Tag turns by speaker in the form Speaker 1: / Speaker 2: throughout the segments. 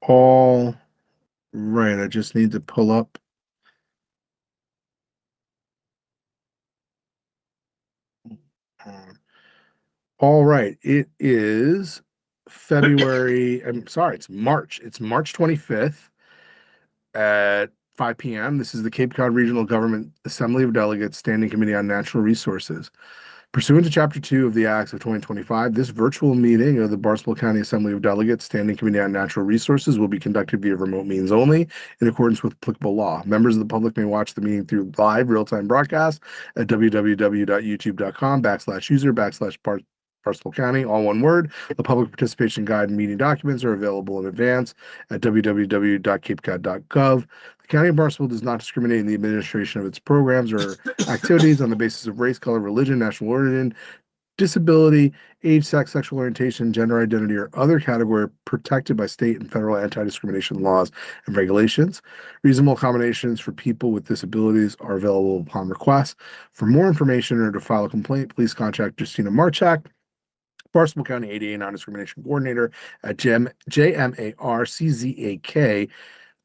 Speaker 1: All right, I just need to pull up. All right, it is February. I'm sorry, it's March. It's March 25th at 5 p.m. This is the Cape Cod Regional Government Assembly of Delegates Standing Committee on Natural Resources. Pursuant to Chapter 2 of the Acts of 2025, this virtual meeting of the Barnstable County Assembly of Delegates Standing Committee on Natural Resources will be conducted via remote means only in accordance with applicable law. Members of the public may watch the meeting through live real-time broadcast at www.youtube.com/user/Barnstable County, all one word. The public participation guide and meeting documents are available in advance at www.capecod.gov. The County of Barnstable does not discriminate in the administration of its programs or activities on the basis of race, color, religion, national origin, disability, age, sex, sexual orientation, gender identity, or other category protected by state and federal anti-discrimination laws and regulations. Reasonable accommodations for people with disabilities are available upon request. For more information or to file a complaint, please contact Justina Marchak, Barnstable County ADA Non-Discrimination Coordinator at JMARCZAK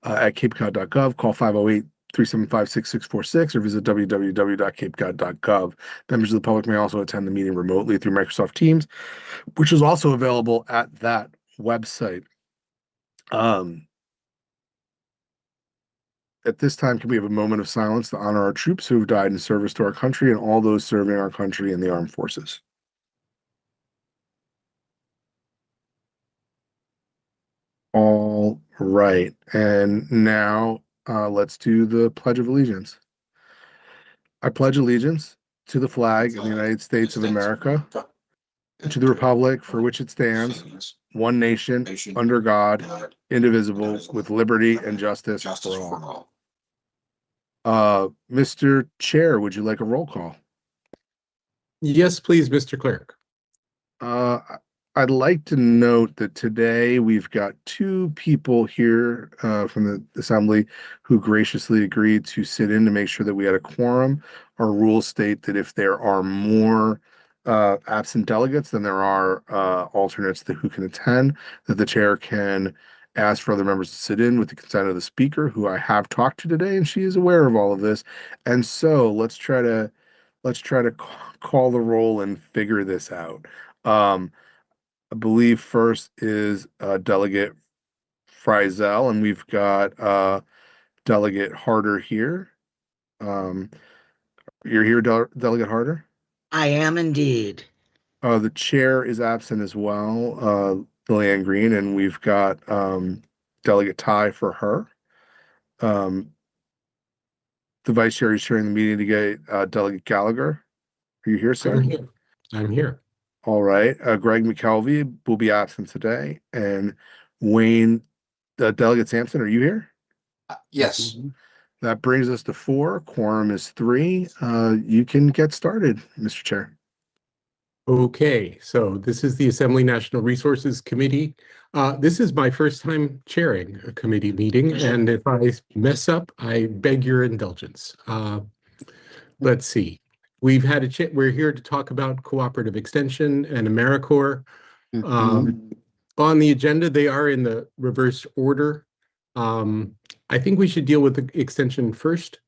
Speaker 1: at capecod.gov. Call 508-375-6646 or visit www.capecod.gov. Members of the public may also attend the meeting remotely through Microsoft Teams, which is also available at that website. At this time, can we have a moment of silence to honor our troops who have died in service to our country and all those serving our country in the armed forces? All right. And now let's do the Pledge of Allegiance. I pledge allegiance to the flag of the United States of America, to the republic for which it stands, one nation, under God, indivisible, with liberty and justice for all. Mr. Chair, would you like a roll call?
Speaker 2: Yes, please, Mr. Clerk.
Speaker 1: I'd like to note that today we've got two people here from the Assembly who graciously agreed to sit in to make sure that we had a quorum. Our rules state that if there are more absent delegates than there are alternates who can attend, that the chair can ask for other members to sit in with the consent of the speaker, who I have talked to today, and she is aware of all of this. And so let's try to call the roll and figure this out. I believe first is Delegate Frizel, and we've got Delegate Harder here. You're here, Delegate Harder?
Speaker 3: I am indeed.
Speaker 1: The chair is absent as well, Lillian Green, and we've got Delegate Ty for her. The vice chair is chairing the meeting to get Delegate Gallagher. Are you here, sir?
Speaker 2: I'm here.
Speaker 1: All right. Greg McKelvey will be absent today. And Wayne, Delegate Sampson, are you here?
Speaker 4: Yes.
Speaker 1: That brings us to 4. Quorum is 3. You can get started, Mr. Chair.
Speaker 2: Okay, so this is the Assembly National Resources Committee. This is my first time chairing a committee meeting, and if I mess up, I beg your indulgence. Let's see. We've had we're here to talk about cooperative extension and AmeriCorps. On the agenda, they are in the reverse order. I think we should deal with the extension first.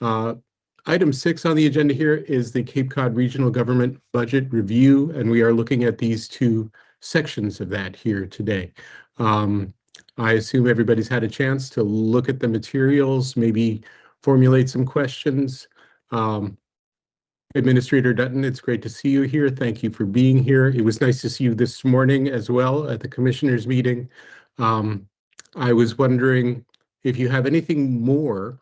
Speaker 2: Item 6 on the agenda here is the Cape Cod Regional Government Budget Review, and we are looking at these two sections of that here today. I assume everybody's had a chance to look at the materials, maybe formulate some questions. Administrator Dutton, it's great to see you here. Thank you for being here. It was nice to see you this morning as well at the commissioners meeting. I was wondering if you have anything more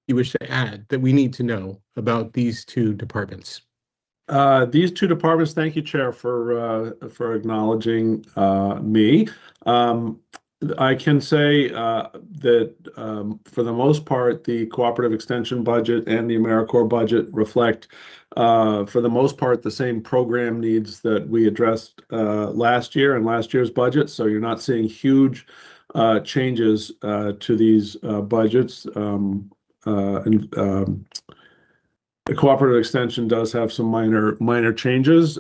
Speaker 2: you wish to add that we need to know about these two departments.
Speaker 5: These two departments, thank you, Chair, for acknowledging me. I can say that for the most part, the cooperative extension budget and the AmeriCorps budget reflect, for the most part, the same program needs that we addressed last year in last year's budget. So you're not seeing huge changes to these budgets. The cooperative extension does have some minor changes,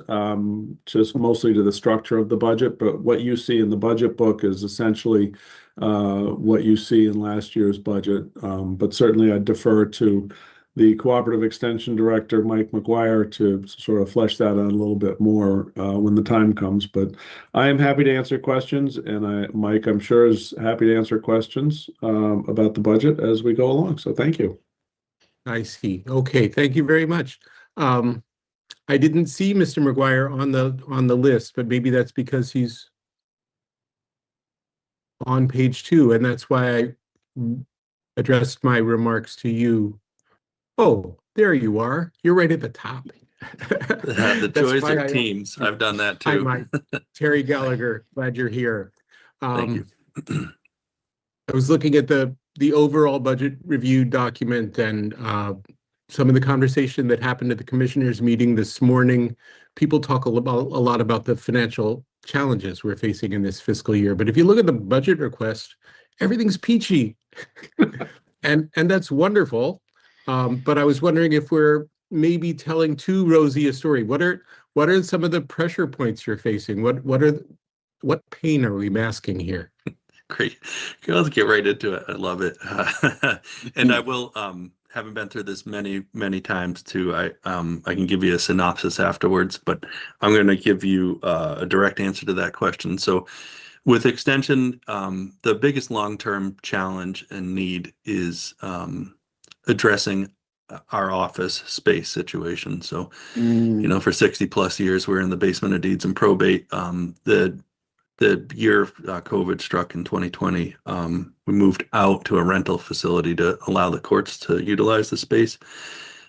Speaker 5: just mostly to the structure of the budget. But what you see in the budget book is essentially what you see in last year's budget. But certainly, I defer to the cooperative extension director, Mike McGuire, to sort of flesh that out a little bit more when the time comes. But I am happy to answer questions, and Mike, I'm sure, is happy to answer questions about the budget as we go along. So thank you.
Speaker 2: I see. Okay, thank you very much. I didn't see Mr. McGuire on the list, but maybe that's because he's on page 2, and that's why I addressed my remarks to you. Oh, there you are. You're right at the top.
Speaker 4: The
Speaker 2: That's
Speaker 4: joys
Speaker 2: why
Speaker 4: of teams. I've done that
Speaker 2: Hi,
Speaker 4: too.
Speaker 2: Mike. Terry Gallagher. Glad you're here.
Speaker 4: Thank you.
Speaker 2: I was looking at the overall budget review document and some of the conversation that happened at the commissioners meeting this morning. People talk a lot about the financial challenges we're facing in this fiscal year. But if you look at the budget request, everything's peachy. and that's wonderful. But I was wondering if we're maybe telling too rosy a story. What are some of the pressure points you're facing? What pain are we masking here?
Speaker 4: Great. Okay, let's get right into it. I love it. And I will, having been through this many times too, I can give you a synopsis afterwards, but I'm going to give you a direct answer to that question. So with extension, the biggest long-term challenge and need is addressing our office space situation. So, for 60 plus years, we're in the basement of deeds and probate. The year COVID struck in 2020, we moved out to a rental facility to allow the courts to utilize the space.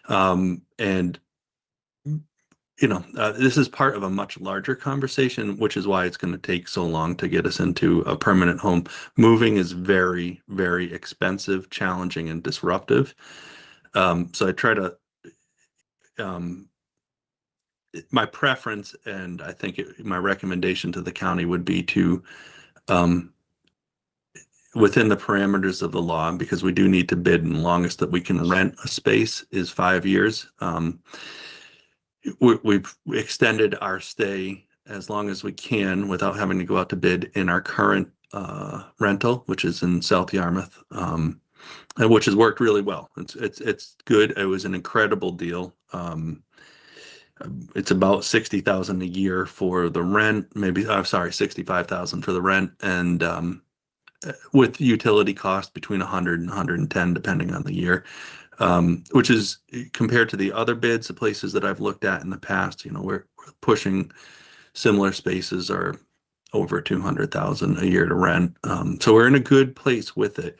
Speaker 4: And this is part of a much larger conversation, which is why it's going to take so long to get us into a permanent home. Moving is very, very expensive, challenging, and disruptive. So I try to, my preference, and I think my recommendation to the county would be to, within the parameters of the law, because we do need to bid, and the longest that we can rent a space is 5 years. We've extended our stay as long as we can without having to go out to bid in our current rental, which is in South Yarmouth, and which has worked really well. It's good. It was an incredible deal. It's about 60,000 a year for the rent. Maybe I'm sorry, 65,000 for the rent, and with utility cost between 100 and 110 depending on the year. Which is, compared to the other bids, the places that I've looked at in the past, we're pushing similar spaces are over 200,000 a year to rent. So we're in a good place with it.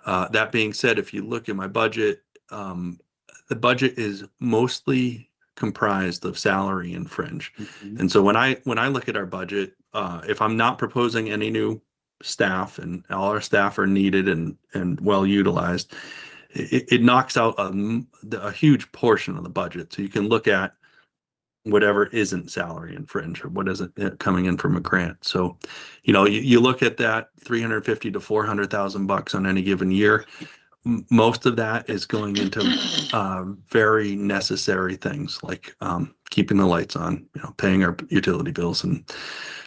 Speaker 4: That being said, if you look at my budget, the budget is mostly comprised of salary and fringe. And so when I look at our budget, if I'm not proposing any new staff and all our staff are needed and well utilized, it knocks out a huge portion of the budget. So you can look at whatever isn't salary and fringe, or what isn't coming in from a grant. So, you look at that 350 to 400,000 bucks on any given year. Most of that is going into very necessary things like keeping the lights on, paying our utility bills, and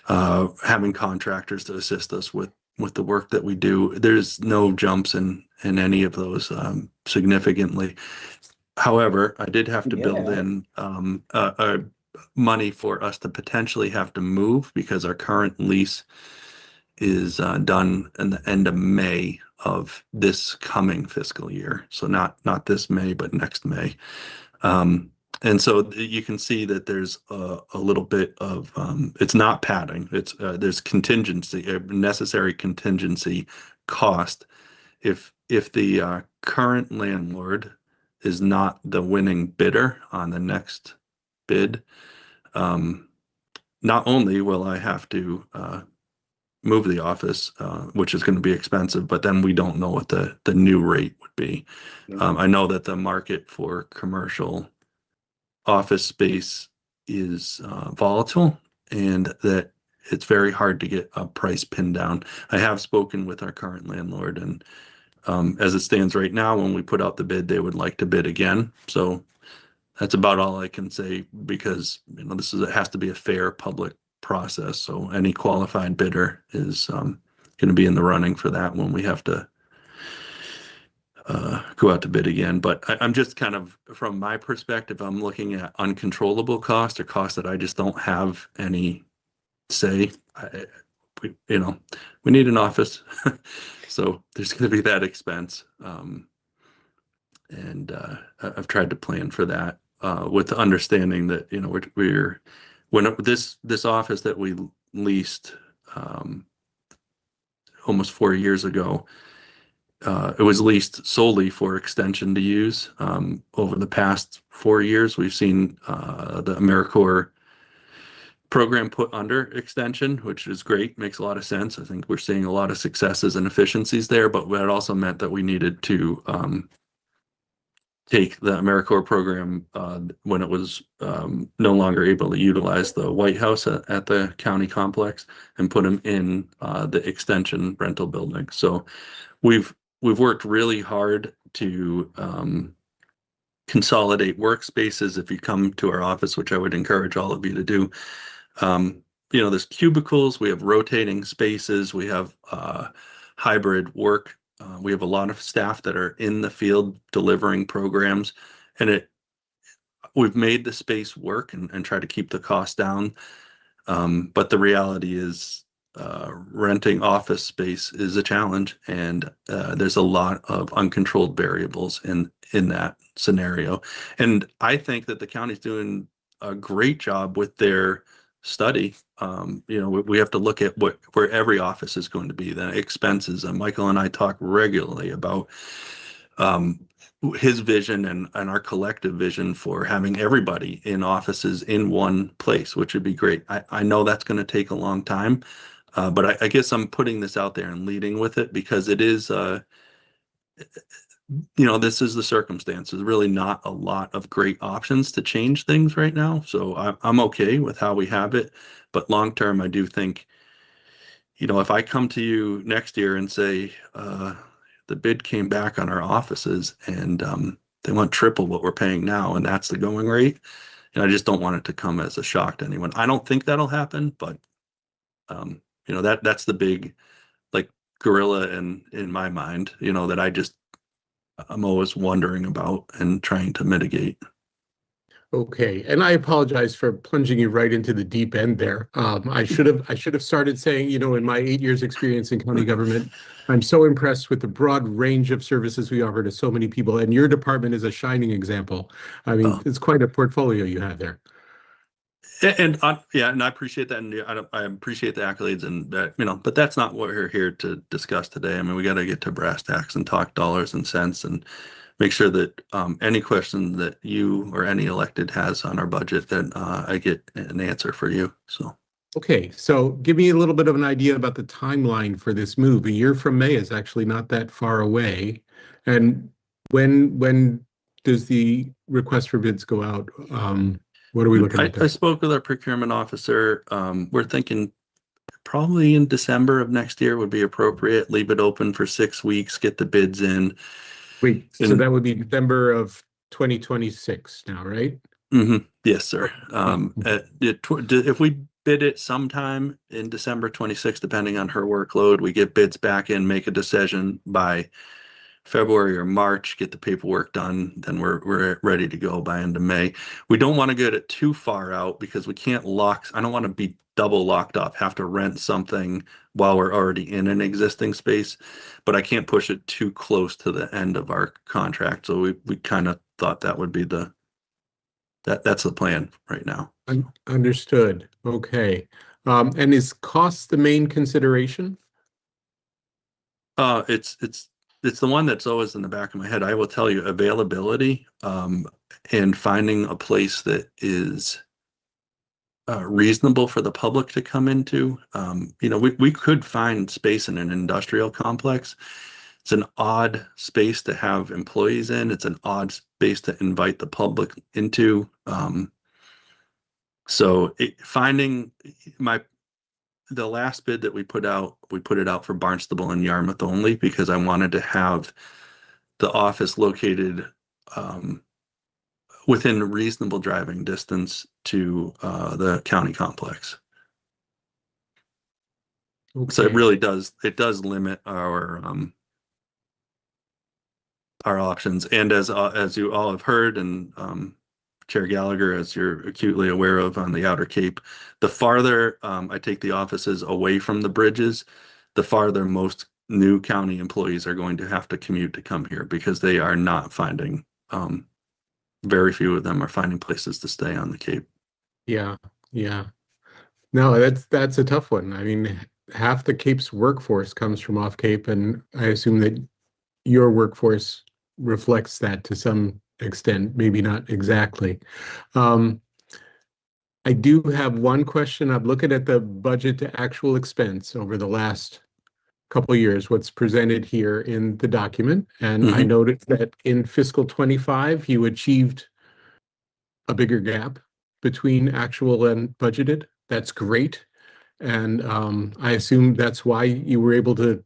Speaker 4: having contractors to assist us with the work that we do. There's no jumps in any of those significantly. However, I did have to build in money for us to potentially have to move, because our current lease is done in the end of May of this coming fiscal year. So not this May, but next May. And so you can see that there's a little bit of, it's not padding. There's contingency, a necessary contingency cost. If the current landlord is not the winning bidder on the next bid, not only will I have to move the office, which is going to be expensive, but then we don't know what the new rate would be. I know that the market for commercial office space is volatile, and that it's very hard to get a price pinned down. I have spoken with our current landlord, and as it stands right now, when we put out the bid, they would like to bid again. So that's about all I can say because it has to be a fair public process. So any qualified bidder is going to be in the running for that when we have to go out to bid again. But I'm just kind of, from my perspective, I'm looking at uncontrollable costs or costs that I just don't have any say. We need an office, so there's going to be that expense. And I've tried to plan for that with the understanding that we're when this office that we leased almost 4 years ago, it was leased solely for extension to use. Over the past 4 years, we've seen the AmeriCorps program put under extension, which is great, makes a lot of sense. I think we're seeing a lot of successes and efficiencies there, but that also meant that we needed to take the AmeriCorps program when it was no longer able to utilize the White House at the county complex and put them in the extension rental building. So we've worked really hard to consolidate workspaces. If you come to our office, which I would encourage all of you to do, there's cubicles, we have rotating spaces, we have hybrid work. We have a lot of staff that are in the field delivering programs, and we've made the space work and try to keep the cost down. But the reality is renting office space is a challenge, and there's a lot of uncontrolled variables in that scenario. And I think that the county's doing a great job with their study. We have to look at where every office is going to be, the expenses. And Michael and I talk regularly about his vision and our collective vision for having everybody in offices in one place, which would be great. I know that's going to take a long time, but I guess I'm putting this out there and leading with it because it is this is the circumstance. There's really not a lot of great options to change things right now. So I'm okay with how we have it. But long term, I do think, if I come to you next year and say the bid came back on our offices and they want triple what we're paying now, and that's the going rate, and I just don't want it to come as a shock to anyone. I don't think that'll happen, but that's the big like gorilla in my mind, that I'm always wondering about and trying to mitigate.
Speaker 2: Okay, and I apologize for plunging you right into the deep end there. I should have started saying, in my 8 years experience in county government, I'm so impressed with the broad range of services we offer to so many people, and your department is a shining example. I mean, it's quite a portfolio you have there.
Speaker 4: And and I appreciate that, and I appreciate the accolades, and that, but that's not what we're here to discuss today. I mean, we got to get to brass tacks and talk dollars and cents, and make sure that any question that you or any elected has on our budget, that I get an answer for you. So.
Speaker 2: Okay, so give me a little bit of an idea about the timeline for this move. A year from May is actually not that far away, and when does the request for bids go out? What are we looking at there?
Speaker 4: I spoke with our procurement officer. We're thinking probably in December of next year would be appropriate. Leave it open for 6 weeks, get the bids in.
Speaker 2: Wait, so that would be December of 2026 now, right?
Speaker 4: Yes, sir. If we bid it sometime in December 26, depending on her workload, we get bids back in, make a decision by February or March, get the paperwork done, then we're ready to go by end of May. We don't want to get it too far out because we can't I don't want to be double locked up, have to rent something while we're already in an existing space, but I can't push it too close to the end of our contract. So we kind of thought that would be that's the plan right now.
Speaker 2: Understood. Okay. And is cost the main consideration?
Speaker 4: It's the one that's always in the back of my head. I will tell you, availability and finding a place that is reasonable for the public to come into. We could find space in an industrial complex. It's an odd space to have employees in. It's an odd space to invite the public into. Finding the last bid that we put it out for Barnstable and Yarmouth only because I wanted to have the office located within reasonable driving distance to the county complex. So it
Speaker 2: Okay.
Speaker 4: really does, it does limit our options. And as you all have heard, and Chair Gallagher, as you're acutely aware of on the Outer Cape, the farther I take the offices away from the bridges, the farther most new county employees are going to have to commute to come here, because they are not finding, very few of them are finding places to stay on the Cape.
Speaker 2: Yeah, yeah. No, that's a tough one. I mean, half the Cape's workforce comes from off Cape, and I assume that your workforce reflects that to some extent, maybe not exactly. Um, I do have one question. I'm looking at the budget to actual expense over the last couple of years, what's presented here in the document. And I
Speaker 4: Mhm.
Speaker 2: noted that in fiscal 25, you achieved a bigger gap between actual and budgeted. That's great. And I assume that's why you were able to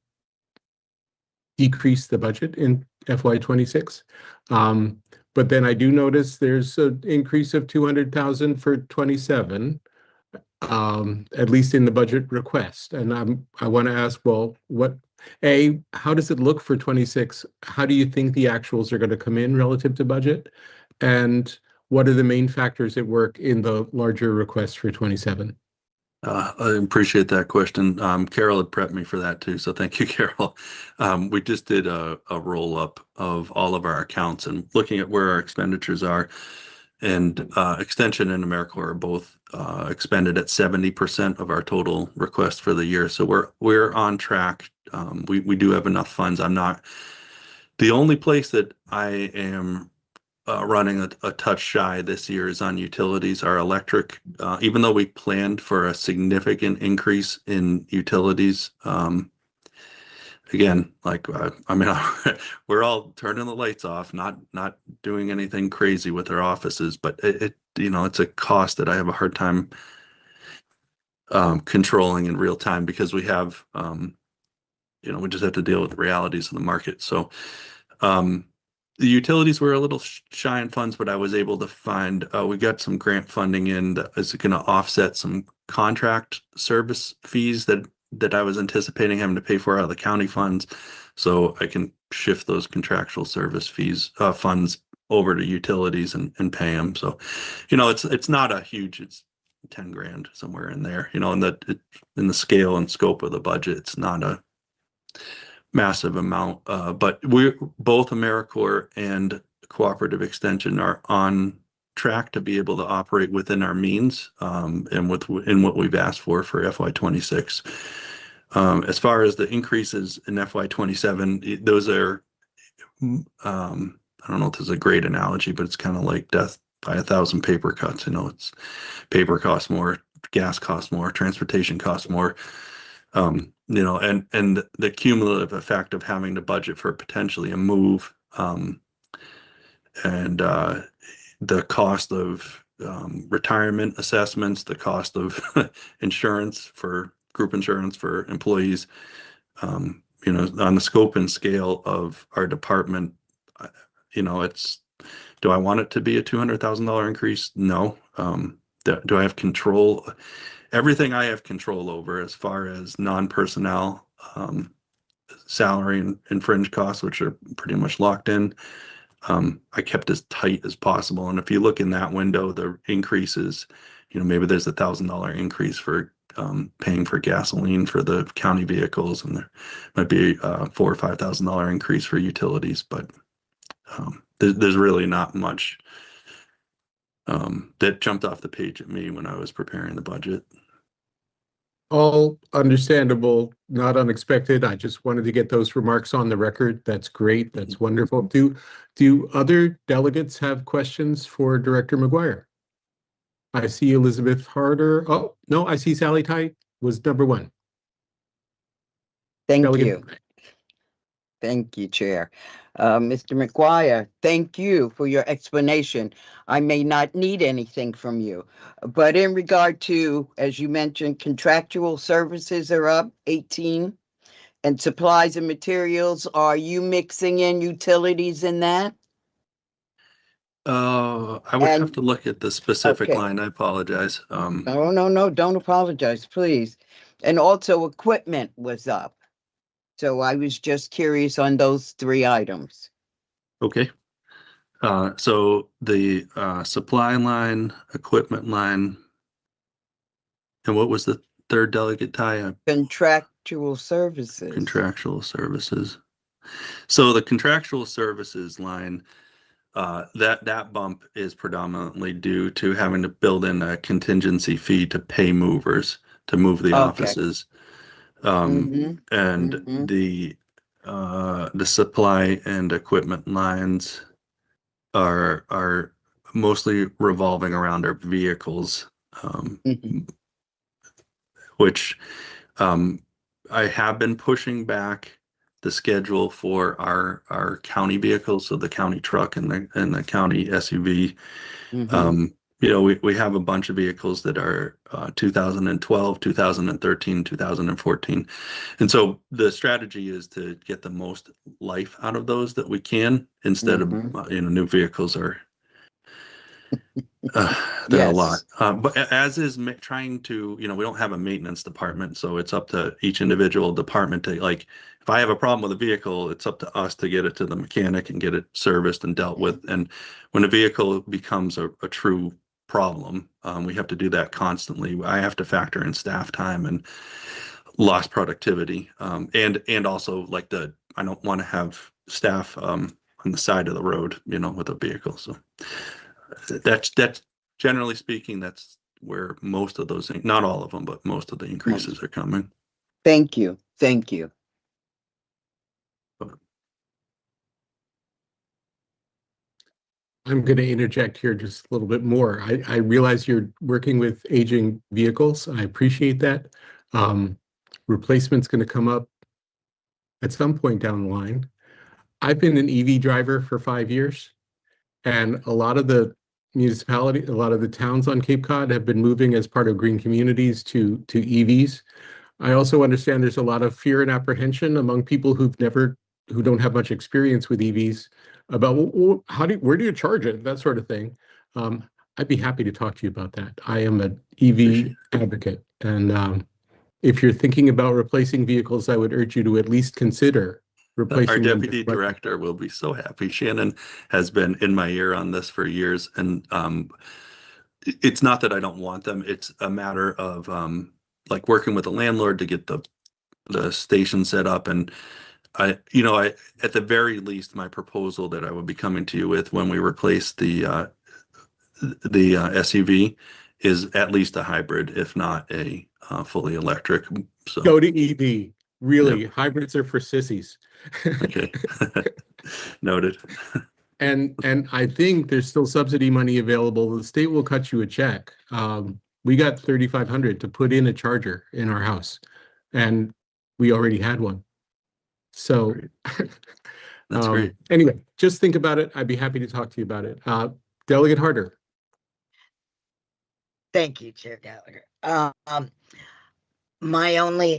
Speaker 2: decrease the budget in FY26. But then I do notice there's an increase of 200,000 for 27, at least in the budget request. And I want to ask, well, how does it look for 26? How do you think the actuals are going to come in relative to budget? And what are the main factors at work in the larger request for 27?
Speaker 4: I appreciate that question. Carol had prepped me for that too, so thank you, Carol. We just did a roll up of all of our accounts and looking at where our expenditures are. And Extension and AmeriCorps are both expended at 70% of our total request for the year. So we're on track. We do have enough funds. I'm not the only place that I am running a touch shy this year is on utilities. Our electric, even though we planned for a significant increase in utilities, again, I mean, we're all turning the lights off, not doing anything crazy with our offices, but it's a cost that I have a hard time controlling in real time, because we have, we just have to deal with the realities of the market. So, the utilities were a little shy in funds, but I was able to find, we got some grant funding in that is going to offset some contract service fees that I was anticipating having to pay for out of the county funds. So I can shift those contractual service fees, funds over to utilities and pay them. So, it's not a huge, it's 10 grand somewhere in there, in the scale and scope of the budget, it's not a massive amount. But we're both AmeriCorps and Cooperative Extension are on track to be able to operate within our means, and in what we've asked for FY26. As far as the increases in FY27, those are, I don't know if this is a great analogy, but it's kind of like death by 1,000 paper cuts. It's paper costs more, gas costs more, transportation costs more. And the cumulative effect of having to budget for potentially a move, and the cost of retirement assessments, the cost of insurance for group insurance for employees, on the scope and scale of our department, it's, do I want it to be a $200,000 increase? No. Do I have control? Everything I have control over as far as non-personnel, salary and fringe costs, which are pretty much locked in, I kept as tight as possible. And if you look in that window, the increases, maybe there's $1,000 increase for paying for gasoline for the county vehicles, and there might be $4,000 or $5,000 increase for utilities, but there's really not much that jumped off the page at me when I was preparing the budget.
Speaker 2: All understandable, not unexpected. I just wanted to get those remarks on the record. That's great. That's wonderful. Do other delegates have questions for Director McGuire? I see Elizabeth Harder. Oh, no, I see Sally Tite was number one.
Speaker 3: Thank
Speaker 2: Delegate.
Speaker 3: you. Thank you, Chair. Mr. McGuire, thank you for your explanation. I may not need anything from you, but in regard to, as you mentioned, contractual services are up 18, and supplies and materials, are you mixing in utilities in that?
Speaker 4: I would have
Speaker 3: And,
Speaker 4: to look at the specific
Speaker 3: okay.
Speaker 4: line. I apologize.
Speaker 3: No, no, no, don't apologize, please. And also equipment was up. So I was just curious on those three items.
Speaker 4: Okay. So the supply line, equipment line, and what was the third delegate tie?
Speaker 3: Contractual services.
Speaker 4: Contractual services. So the contractual services line, that bump is predominantly due to having to build in a contingency fee to pay movers to move the
Speaker 3: Okay.
Speaker 4: offices.
Speaker 3: Mm-hmm.
Speaker 4: And
Speaker 3: Mm-hmm.
Speaker 4: the supply and equipment lines are mostly revolving around our vehicles,
Speaker 3: Mm-hmm.
Speaker 4: which I have been pushing back the schedule for our county vehicles, so the county truck and the county SUV.
Speaker 3: Mm-hmm.
Speaker 4: We have a bunch of vehicles that are 2012, 2013, 2014. And so the strategy is to get the most life out of those that we can instead of,
Speaker 3: Mm-hmm.
Speaker 4: new vehicles are they're a lot.
Speaker 3: Yes.
Speaker 4: But as is trying to, we don't have a maintenance department, so it's up to each individual department to like, if I have a problem with a vehicle, it's up to us to get it to the mechanic and get it serviced and dealt with. And when a vehicle becomes a true problem, we have to do that constantly. I have to factor in staff time and lost productivity, and also like I don't want to have staff on the side of the road, with a vehicle. So that's generally speaking, that's where most of those, not all of them, but most of the increases are coming.
Speaker 3: Thank you. Thank you.
Speaker 2: I'm going to interject here just a little bit more. I realize you're working with aging vehicles. I appreciate that. Replacement's going to come up at some point down the line. I've been an EV driver for 5 years, and a lot of the a lot of the towns on Cape Cod have been moving as part of green communities to EVs. I also understand there's a lot of fear and apprehension among people who don't have much experience with EVs about where do you charge it, that sort of thing. I'd be happy to talk to you about that. I am an EV advocate, and if you're thinking about replacing vehicles, I would urge you to at least consider
Speaker 4: Our
Speaker 2: replacing them.
Speaker 4: deputy director will be so happy. Shannon has been in my ear on this for years, and it's not that I don't want them. It's a matter of like working with a landlord to get the station set up. And I at the very least, my proposal that I would be coming to you with when we replace the SUV is at least a hybrid, if not a fully electric. So
Speaker 2: Go to EV. Really,
Speaker 4: Yep.
Speaker 2: hybrids are for sissies.
Speaker 4: Okay. Noted.
Speaker 2: And I think there's still subsidy money available. The state will cut you a check. We got $3,500 to put in a charger in our house, and we already had one. So
Speaker 4: Great. That's great.
Speaker 2: Anyway, just think about it. I'd be happy to talk to you about it. Delegate Harder.
Speaker 6: Thank you, Chair Gallagher.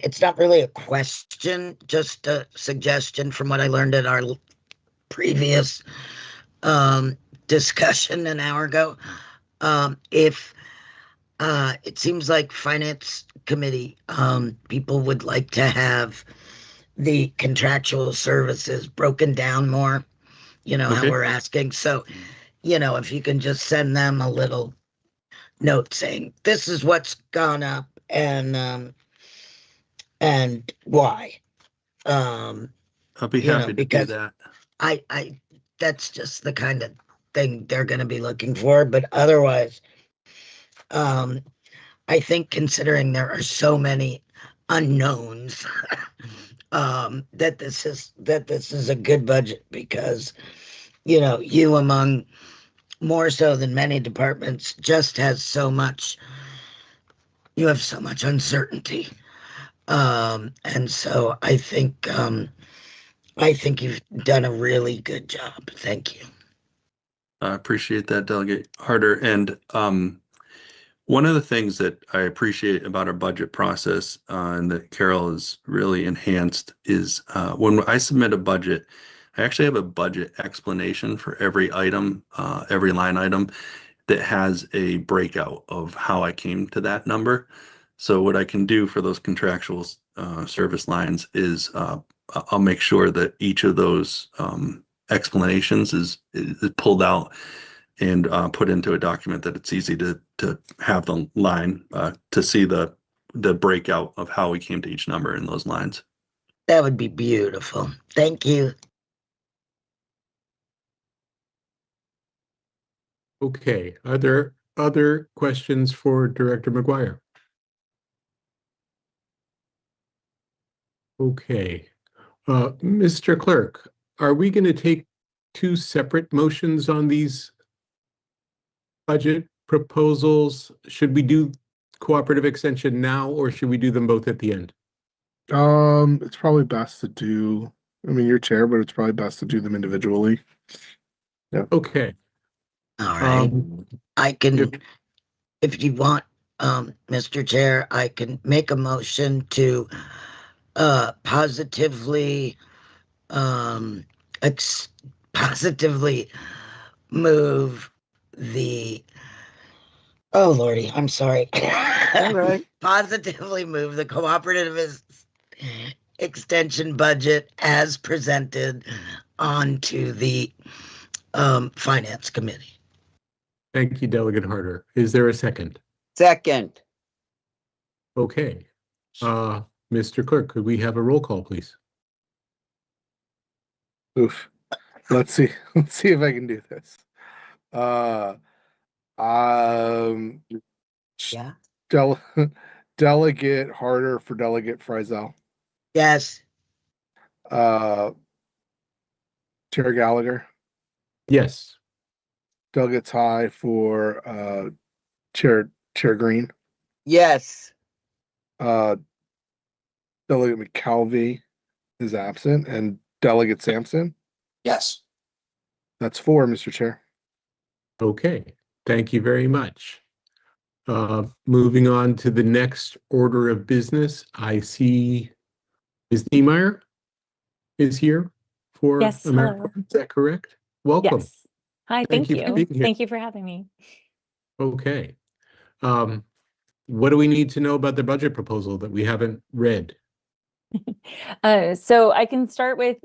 Speaker 6: It's not really a question, just a suggestion from what I learned at our previous discussion an hour ago. If it seems like Finance Committee people would like to have the contractual services broken down more, how
Speaker 4: Okay.
Speaker 6: we're asking. So, if you can just send them a little note saying this is what's gone up and why.
Speaker 4: I'll be happy to do
Speaker 6: Because
Speaker 4: that.
Speaker 6: I that's just the kind of thing they're going to be looking for. But otherwise, I think considering there are so many unknowns, that this is a good budget because you among more so than many departments just has so much. You have so much uncertainty, and so I think you've done a really good job. Thank you.
Speaker 4: I appreciate that, Delegate Harder. And one of the things that I appreciate about our budget process and that Carol has really enhanced is when I submit a budget, I actually have a budget explanation for every item, every line item that has a breakout of how I came to that number. So what I can do for those contractual service lines is I'll make sure that each of those explanations is pulled out and put into a document that it's easy to have the line to see the breakout of how we came to each number in those lines.
Speaker 6: That would be beautiful. Thank you.
Speaker 2: Okay, are there other questions for Director McGuire? Okay, Mr. Clerk, are we going to take two separate motions on these budget proposals? Should we do cooperative extension now, or should we do them both at the end?
Speaker 1: It's probably best to do, I mean, you're chair, but it's probably best to do them individually.
Speaker 2: Okay.
Speaker 6: All right. I can,
Speaker 2: If-
Speaker 6: if you want, Mr. Chair, I can make a motion to positively positively move the oh lordy, I'm sorry.
Speaker 3: All right.
Speaker 6: Positively move the cooperative extension budget as presented onto the finance committee.
Speaker 2: Thank you, Delegate Harder. Is there a second?
Speaker 3: Second.
Speaker 2: Okay. Mr. Clerk, could we have a roll call, please?
Speaker 1: Oof. Let's see. Let's see if I can do this. Um,
Speaker 3: Yeah.
Speaker 1: Del Delegate Harder for Delegate Frizel.
Speaker 6: Yes.
Speaker 1: Uh, Chair Gallagher.
Speaker 2: Yes.
Speaker 1: Delegate Ty for Chair Green.
Speaker 3: Yes.
Speaker 1: Uh, Delegate McKelvey is absent, and Delegate Sampson.
Speaker 7: Yes.
Speaker 1: That's 4, Mr. Chair.
Speaker 2: Okay. Thank you very much. Moving on to the next order of business, I see Ms. Niemeyer is here for
Speaker 8: Yes,
Speaker 2: America.
Speaker 8: hello.
Speaker 2: Is that correct? Welcome.
Speaker 8: Yes. Hi,
Speaker 2: Thank
Speaker 8: thank
Speaker 2: you for
Speaker 8: you.
Speaker 2: being here.
Speaker 8: Thank you for having me.
Speaker 2: Okay. What do we need to know about the budget proposal that we haven't read?
Speaker 8: So I can start with,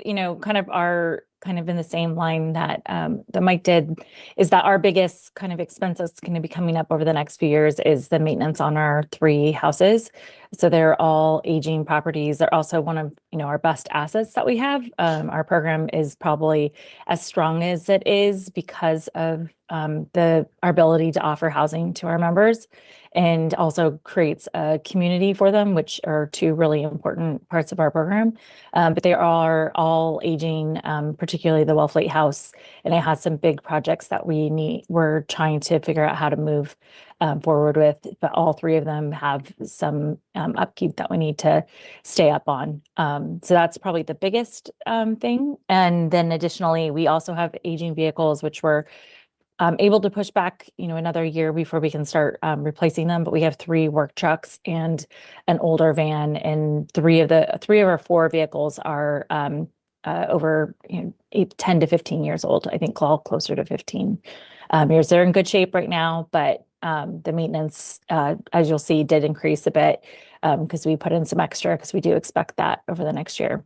Speaker 8: kind of in the same line that that Mike did, is that our biggest kind of expense that's going to be coming up over the next few years is the maintenance on our 3 houses. So they're all aging properties. They're also one of, our best assets that we have. Our program is probably as strong as it is because of our ability to offer housing to our members, and also creates a community for them, which are 2 really important parts of our program. But they are all aging, particularly the Wellfleet House, and it has some big projects that we're trying to figure out how to move forward with. But all 3 of them have some upkeep that we need to stay up on. So that's probably the biggest thing. And then additionally, we also have aging vehicles, which we're able to push back, another year before we can start replacing them. But we have 3 work trucks and an older van, and 3 of our 4 vehicles are over 10 to 15 years old. I think all closer to 15 years. They're in good shape right now, but the maintenance, as you'll see, did increase a bit because we put in some extra, because we do expect that over the next year.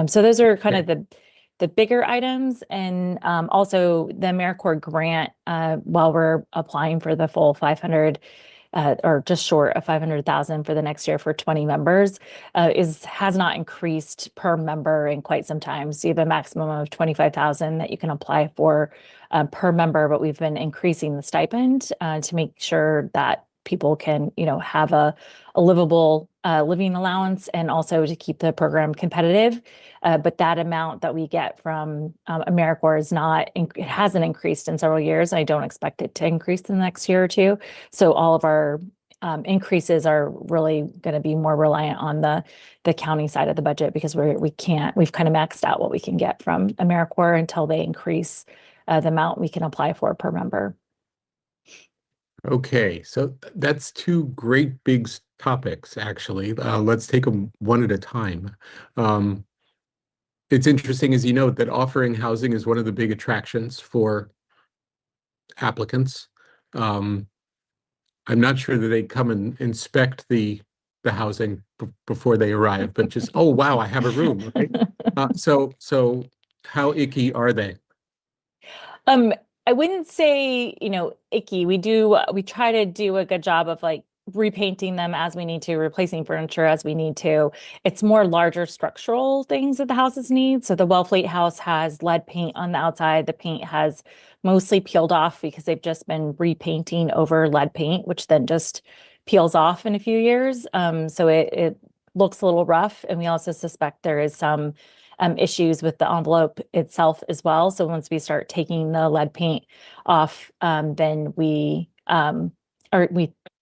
Speaker 8: So those are kind of the bigger items. And also the AmeriCorps grant, while we're applying for the full 500 or just short of 500,000 for the next year for 20 members, has not increased per member in quite some time. So you have a maximum of 25,000 that you can apply for per member, but we've been increasing the stipend to make sure that people can, have a livable living allowance, and also to keep the program competitive. But that amount that we get from AmeriCorps it hasn't increased in several years. I don't expect it to increase in the next year or 2. So all of our increases are really going to be more reliant on the county side of the budget, because we've kind of maxed out what we can get from AmeriCorps until they increase the amount we can apply for per member.
Speaker 2: Okay, so that's 2 great big topics, actually. Let's take them one at a time. it's interesting, as you note, that offering housing is one of the big attractions for applicants. I'm not sure that they come and inspect the housing before they arrive, but just, oh wow, I have a room, right? So how icky are they?
Speaker 8: Um, I wouldn't say, icky. We try to do a good job of like repainting them as we need to, replacing furniture as we need to. It's more larger structural things that the houses need. So the Wellfleet house has lead paint on the outside. The paint has mostly peeled off because they've just been repainting over lead paint, which then just peels off in a few years. So it looks a little rough. And we also suspect there is some issues with the envelope itself as well. So once we start taking the lead paint off, then we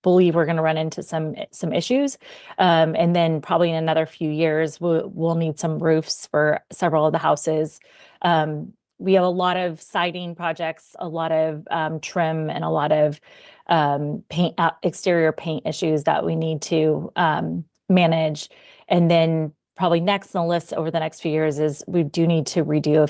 Speaker 8: believe we're going to run into some issues. And then probably in another few years, we'll need some roofs for several of the houses. We have a lot of siding projects, a lot of trim, and a lot of paint exterior paint issues that we need to manage. And then probably next on the list over the next few years is we do need to redo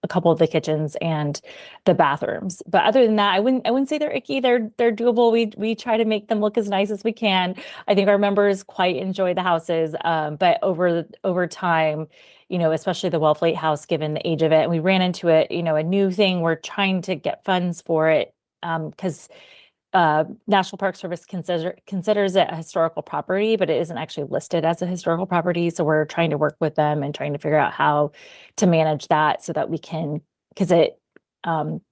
Speaker 8: a couple of the kitchens and the bathrooms. But other than that, I wouldn't say they're icky. They're doable. We try to make them look as nice as we can. I think our members quite enjoy the houses. But over time, especially the Wellfleet house, given the age of it, and we ran into it, a new thing. We're trying to get funds for it because National Park Service considers it a historical property, but it isn't actually listed as a historical property. So we're trying to work with them and trying to figure out how to manage that so that we can, because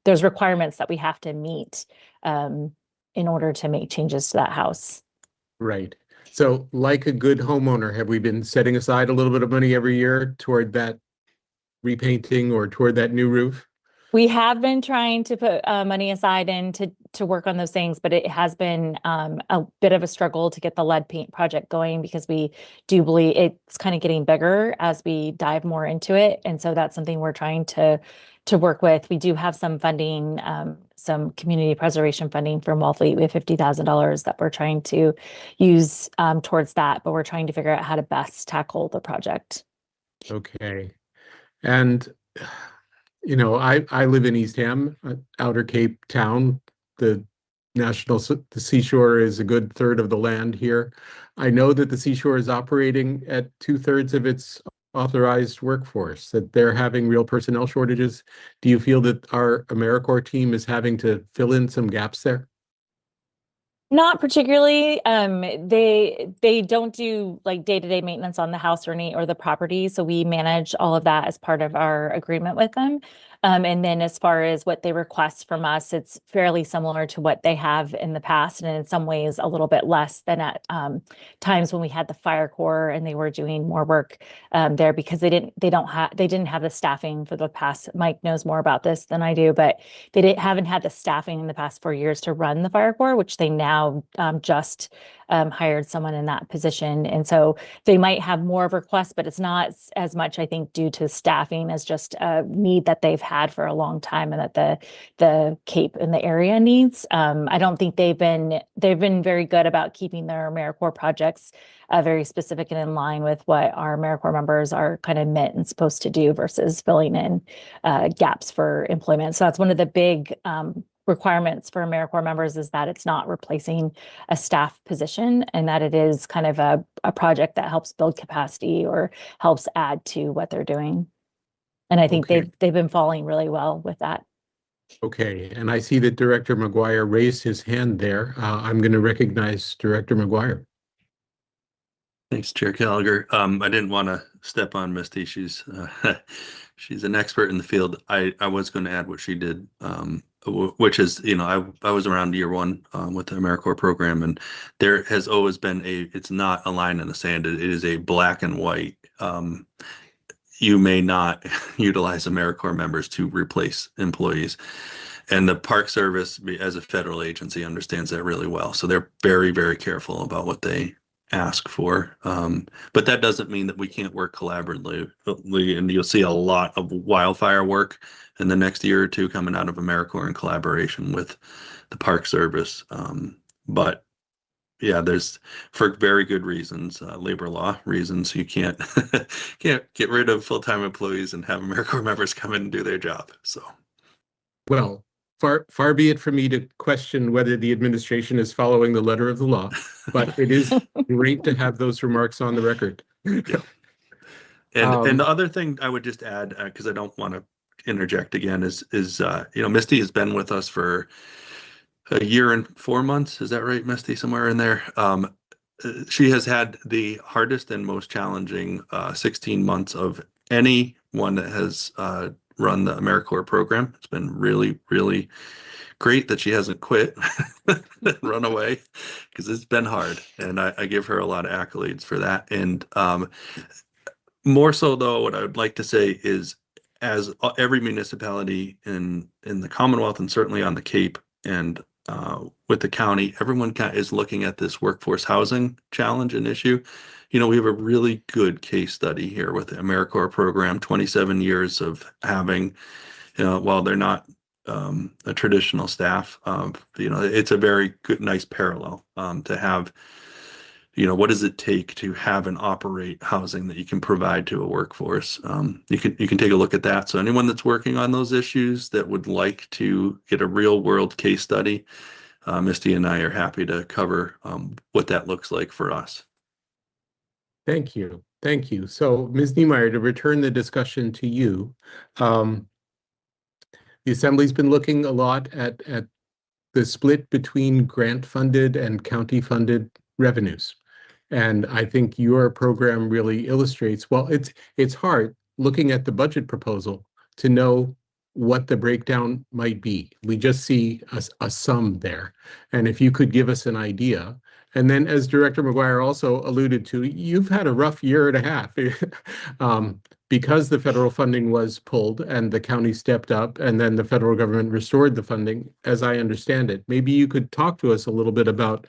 Speaker 8: there's requirements that we have to meet in order to make changes to that house.
Speaker 2: Right. So like a good homeowner, have we been setting aside a little bit of money every year toward that repainting or toward that new roof?
Speaker 8: We have been trying to put money aside and to work on those things, but it has been a bit of a struggle to get the lead paint project going because we do believe it's kind of getting bigger as we dive more into it. And so that's something we're trying to work with. We do have some funding, some community preservation funding from Wellfleet. We have $50,000 that we're trying to use towards that, but we're trying to figure out how to best tackle the project.
Speaker 2: Okay. And I live in Eastham, Outer Cape town. The the seashore is a good third of the land here. I know that the seashore is operating at 2/3 of its authorized workforce, that they're having real personnel shortages. Do you feel that our AmeriCorps team is having to fill in some gaps there?
Speaker 8: Not particularly. They don't do like day-to-day maintenance on the house or the property. So we manage all of that as part of our agreement with them. And then as far as what they request from us, it's fairly similar to what they have in the past, and in some ways a little bit less than at times when we had the fire corps and they were doing more work there because they didn't have the staffing for the past. Mike knows more about this than I do, but haven't had the staffing in the past 4 years to run the fire corps, which they now just hired someone in that position. And so they might have more of requests, but it's not as much, I think, due to staffing as just a need that they've had for a long time and that the Cape and the area needs. I don't think they've been very good about keeping their AmeriCorps projects very specific and in line with what our AmeriCorps members are kind of meant and supposed to do versus filling in gaps for employment. So that's one of the big requirements for AmeriCorps members is that it's not replacing a staff position and that it is kind of a project that helps build capacity or helps add to what they're doing. And I think
Speaker 2: Okay.
Speaker 8: they've been falling really well with that.
Speaker 2: Okay, and I see that Director McGuire raised his hand there. I'm going to recognize Director McGuire.
Speaker 4: Thanks, Chair Gallagher. I didn't want to step on Misty. She's she's an expert in the field. I was going to add what she did, which is, I was around year one with the AmeriCorps program, and there has always been it's not a line in the sand. It is a black and white. You may not utilize AmeriCorps members to replace employees. And the Park Service, as a federal agency, understands that really well. So they're very, very careful about what they ask for. But that doesn't mean that we can't work collaboratively. And you'll see a lot of wildfire work in the next year or two coming out of AmeriCorps in collaboration with the Park Service. But yeah, there's for very good reasons, labor law reasons, you can't can't get rid of full-time employees and have AmeriCorps members come in and do their job. So,
Speaker 2: Well, far be it from me to question whether the administration is following the letter of the law, but it is great to have those remarks on the record.
Speaker 4: yeah. And the other thing I would just add, because I don't want to interject again, is Misty has been with us for a year and 4 months. Is that right, Misty? Somewhere in there. She has had the hardest and most challenging 16 months of anyone that has run the AmeriCorps program. It's been really, really great that she hasn't quit and run away, because it's been hard. And I give her a lot of accolades for that. And more so, though, what I would like to say is, as every municipality in the Commonwealth and certainly on the Cape and with the county, everyone is looking at this workforce housing challenge and issue. We have a really good case study here with the AmeriCorps program, 27 years of having, while they're not a traditional staff, it's a very good, nice parallel to have. What does it take to have and operate housing that you can provide to a workforce? You can take a look at that. So anyone that's working on those issues that would like to get a real world case study, Misty and I are happy to cover what that looks like for us.
Speaker 2: Thank you. Thank you. So, Ms. Niemeyer, to return the discussion to you, the Assembly's been looking a lot at the split between grant-funded and county-funded revenues. And I think your program really illustrates, well, it's hard looking at the budget proposal to know what the breakdown might be. We just see a sum there. And if you could give us an idea. And then, as Director McGuire also alluded to, you've had a rough year and a half because the federal funding was pulled and the county stepped up and then the federal government restored the funding, as I understand it. Maybe you could talk to us a little bit about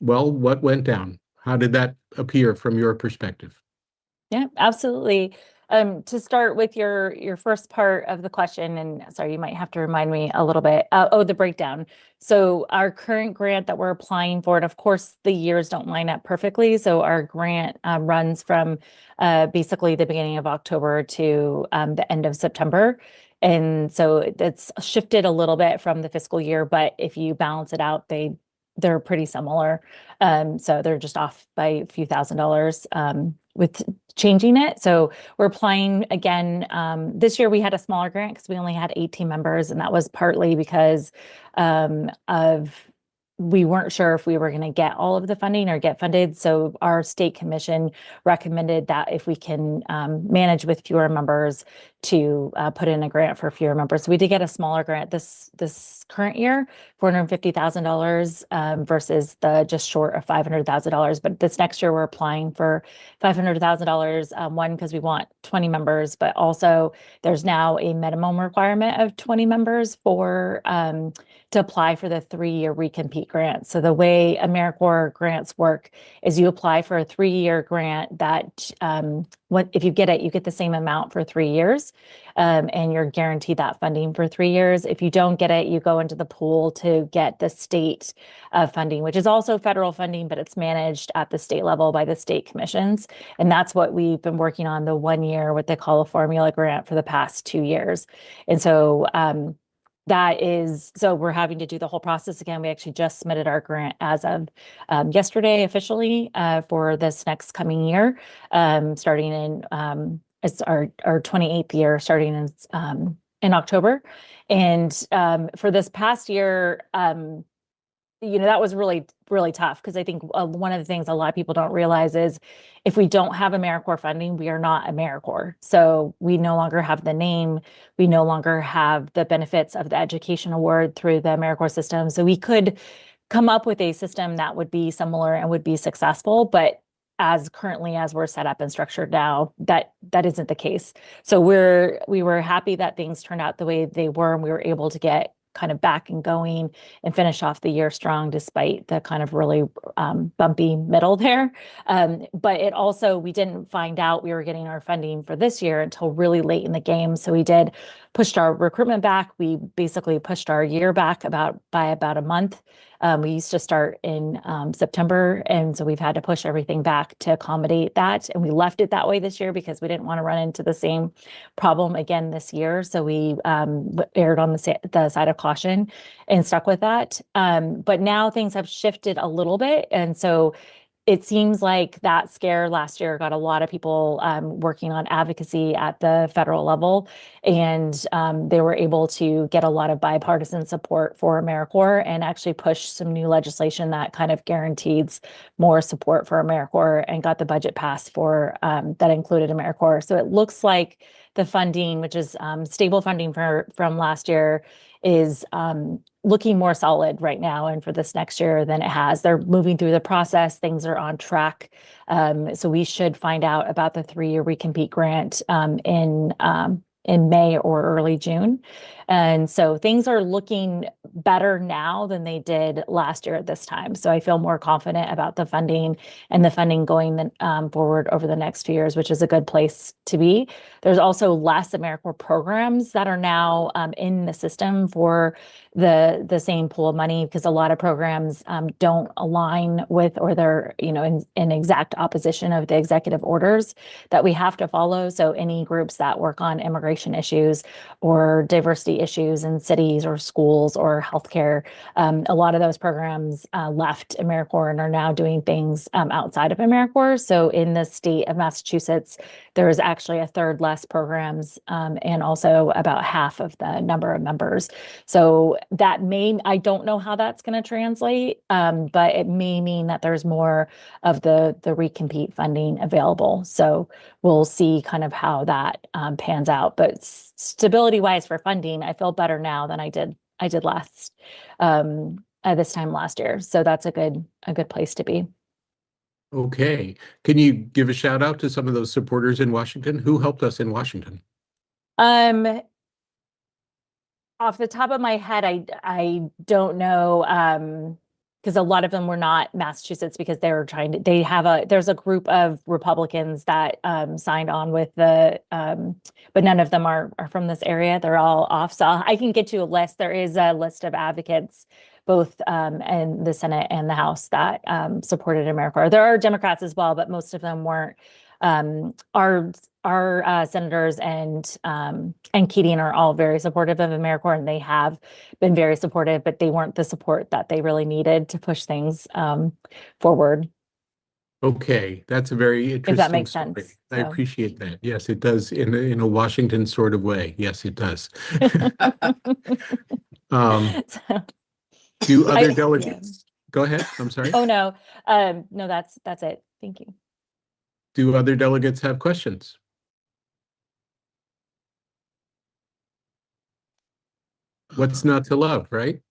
Speaker 2: well, what went down? How did that appear from your perspective?
Speaker 8: Yeah, absolutely. To start with your first part of the question, and sorry, you might have to remind me a little bit. The breakdown. So our current grant that we're applying for, and of course the years don't line up perfectly. So our grant runs from basically the beginning of October to the end of September. And so it's shifted a little bit from the fiscal year, but if you balance it out, they're pretty similar. So they're just off by a few $1,000s with changing it. So we're applying again. This year we had a smaller grant because we only had 18 members, and that was partly because we weren't sure if we were going to get all of the funding or get funded. So our state commission recommended that if we can manage with fewer members, to put in a grant for fewer members. So we did get a smaller grant this current year, $450,000 versus the just short of $500,000. But this next year we're applying for $500,000. One, because we want 20 members, but also there's now a minimum requirement of 20 members for to apply for the 3-year recompete grant. So the way AmeriCorps grants work is you apply for a 3-year grant that if you get it, you get the same amount for 3 years, and you're guaranteed that funding for 3 years. If you don't get it, you go into the pool to get the state funding, which is also federal funding, but it's managed at the state level by the state commissions. And that's what we've been working on the 1 year, what they call a formula grant, for the past 2 years. And so so we're having to do the whole process again. We actually just submitted our grant as of yesterday officially for this next coming year, starting in it's our 28th year, starting in October. And for this past year, that was really, really tough, because I think one of the things a lot of people don't realize is if we don't have AmeriCorps funding, we are not AmeriCorps. So we no longer have the name, we no longer have the benefits of the education award through the AmeriCorps system. So we could come up with a system that would be similar and would be successful, but as we're set up and structured now, that isn't the case. So we were happy that things turned out the way they were, and we were able to get kind of back and going and finish off the year strong, despite the kind of really bumpy middle there. But it also, we didn't find out we were getting our funding for this year until really late in the game. So we pushed our recruitment back. We basically pushed our year back by about a month. We used to start in September, and so we've had to push everything back to accommodate that. And we left it that way this year because we didn't want to run into the same problem again this year. So we erred on the side of caution and stuck with that. But now things have shifted a little bit, and so it seems like that scare last year got a lot of people working on advocacy at the federal level, and they were able to get a lot of bipartisan support for AmeriCorps and actually push some new legislation that kind of guarantees more support for AmeriCorps and got the budget passed for that included AmeriCorps. So it looks like the funding, which is stable funding from last year, is looking more solid right now and for this next year than it has. They're moving through the process. Things are on track. So we should find out about the 3-year recompete grant in May or early June. And so things are looking better now than they did last year at this time. So I feel more confident about the funding and the funding going forward over the next few years, which is a good place to be. There's also less AmeriCorps programs that are now in the system for the same pool of money, because a lot of programs don't align with, or they're in exact opposition of the executive orders that we have to follow. So any groups that work on immigration issues or diversity issues in cities or schools or healthcare, a lot of those programs left AmeriCorps and are now doing things outside of AmeriCorps. So in the state of Massachusetts, there is actually a third less programs and also about half of the number of members. So I don't know how that's going to translate, but it may mean that there's more of the recompete funding available. So we'll see kind of how that pans out. But stability wise for funding, I feel better now than I did last at this time last year. So that's a good place to be.
Speaker 2: Okay. Can you give a shout out to some of those supporters in Washington? Who helped us in Washington?
Speaker 8: Off the top of my head, I don't know, because a lot of them were not Massachusetts, because there's a group of Republicans that signed on with but none of them are from this area. They're all off. So I can get you a list. There is a list of advocates, both in the Senate and the House, that supported AmeriCorps. There are Democrats as well, but most of them weren't. Our senators and Keating are all very supportive of AmeriCorps, and they have been very supportive, but they weren't the support that they really needed to push things forward.
Speaker 2: Okay, that's a very interesting
Speaker 8: If that makes
Speaker 2: story.
Speaker 8: sense.
Speaker 2: I
Speaker 8: So.
Speaker 2: appreciate that. Yes, it does in a Washington sort of way. Yes, it does.
Speaker 8: So,
Speaker 2: Do other delegates? Go ahead. I'm sorry.
Speaker 8: oh no, no, that's it. Thank you.
Speaker 2: Do other delegates have questions? What's not to love, right?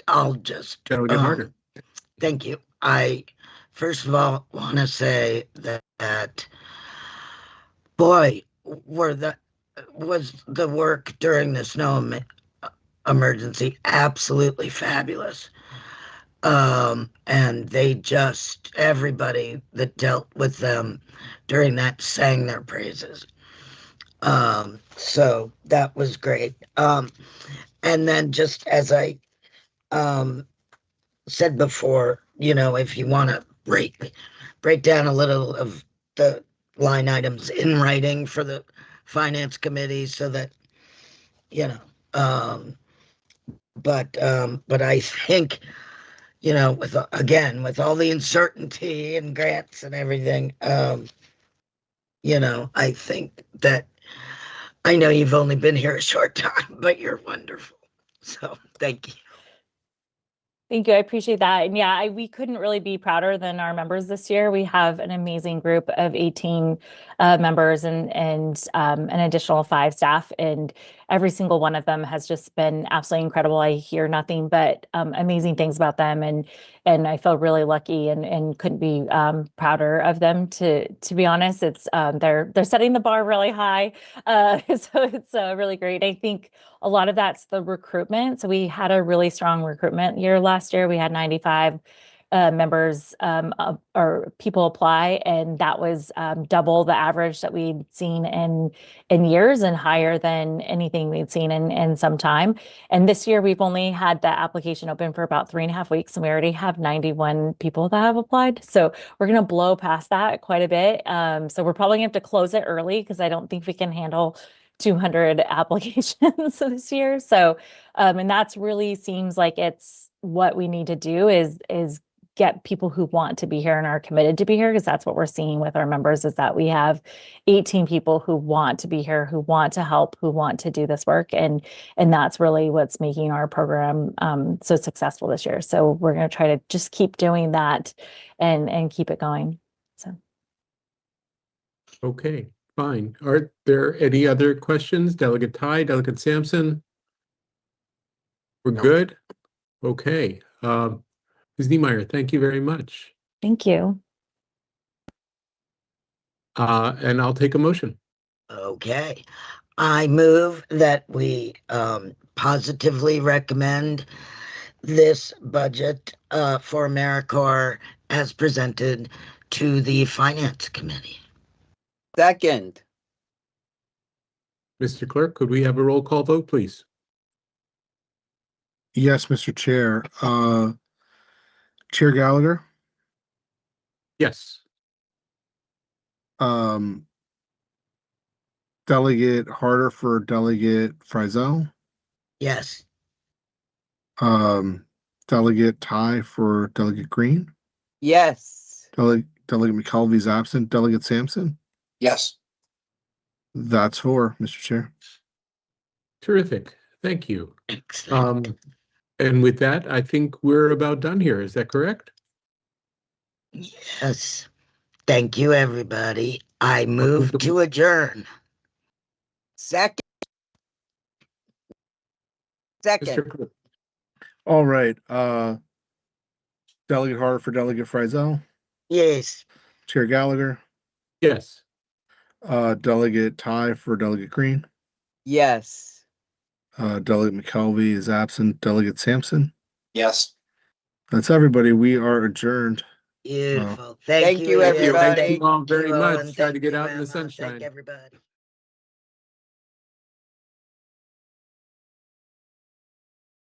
Speaker 6: I'll just
Speaker 2: That'll get harder.
Speaker 6: thank you. I first of all want to say that boy, was the work during the snow emergency absolutely fabulous. And everybody that dealt with them during that sang their praises. So that was great. And then, just as I said before, if you want to break down a little of the line items in writing for the finance committee, so that but I think, with all the uncertainty and grants and everything, I think that, I know you've only been here a short time, but you're wonderful. So thank you.
Speaker 8: Thank you. I appreciate that. And yeah, we couldn't really be prouder than our members this year. We have an amazing group of 18 members and an additional 5 staff, and every single one of them has just been absolutely incredible. I hear nothing but amazing things about them, and I feel really lucky and couldn't be prouder of them. To be honest, it's they're setting the bar really high, so it's really great. I think a lot of that's the recruitment. So we had a really strong recruitment year last year. We had 95 members or people apply, and that was double the average that we'd seen in years and higher than anything we'd seen in some time. And this year we've only had the application open for about 3.5 weeks, and we already have 91 people that have applied. So we're going to blow past that quite a bit. So we're probably going to have to close it early because I don't think we can handle 200 applications this year. So, and that's really seems like it's what we need to do is get people who want to be here and are committed to be here, because that's what we're seeing with our members is that we have 18 people who want to be here, who want to help, who want to do this work. And that's really what's making our program so successful this year. So we're going to try to just keep doing that and keep it going. So.
Speaker 2: Okay, fine. Are there any other questions? Delegate Ty, Delegate Sampson? We're good? Okay. Ms. Niemeyer, thank you very much.
Speaker 8: Thank you.
Speaker 2: And I'll take a motion.
Speaker 6: Okay. I move that we positively recommend this budget for AmeriCorps as presented to the Finance Committee.
Speaker 3: Second.
Speaker 2: Mr. Clerk, could we have a roll call vote, please?
Speaker 1: Yes, Mr. Chair. Chair Gallagher,
Speaker 2: Yes.
Speaker 1: Delegate Harder for Delegate Frizel,
Speaker 6: Yes.
Speaker 1: Delegate Ty for Delegate Green,
Speaker 3: Yes.
Speaker 1: Delegate McKelvey's absent, Delegate Sampson.
Speaker 7: Yes.
Speaker 1: That's 4, Mr. Chair.
Speaker 2: Terrific. Thank you.
Speaker 6: Excellent.
Speaker 2: And with that, I think we're about done here. Is that correct?
Speaker 6: Yes. Thank you, everybody. I move to adjourn.
Speaker 3: Second. Second.
Speaker 2: Mr. Clerk.
Speaker 1: All right. Delegate Harder for Delegate Frizel,
Speaker 6: Yes.
Speaker 1: Chair Gallagher,
Speaker 2: Yes.
Speaker 1: Delegate Ty for Delegate Green,
Speaker 3: Yes.
Speaker 1: Delegate McKelvey is absent, Delegate Sampson.
Speaker 7: Yes.
Speaker 1: That's everybody. We are adjourned.
Speaker 6: Beautiful.
Speaker 3: Thank you,
Speaker 6: everybody.
Speaker 3: everybody.
Speaker 2: Thank you all very
Speaker 6: Thank you,
Speaker 2: much.
Speaker 6: Owen.
Speaker 2: Try to
Speaker 6: Thank
Speaker 2: get
Speaker 6: you,
Speaker 2: out in the
Speaker 6: Emma.
Speaker 2: sunshine.
Speaker 6: Thank everybody.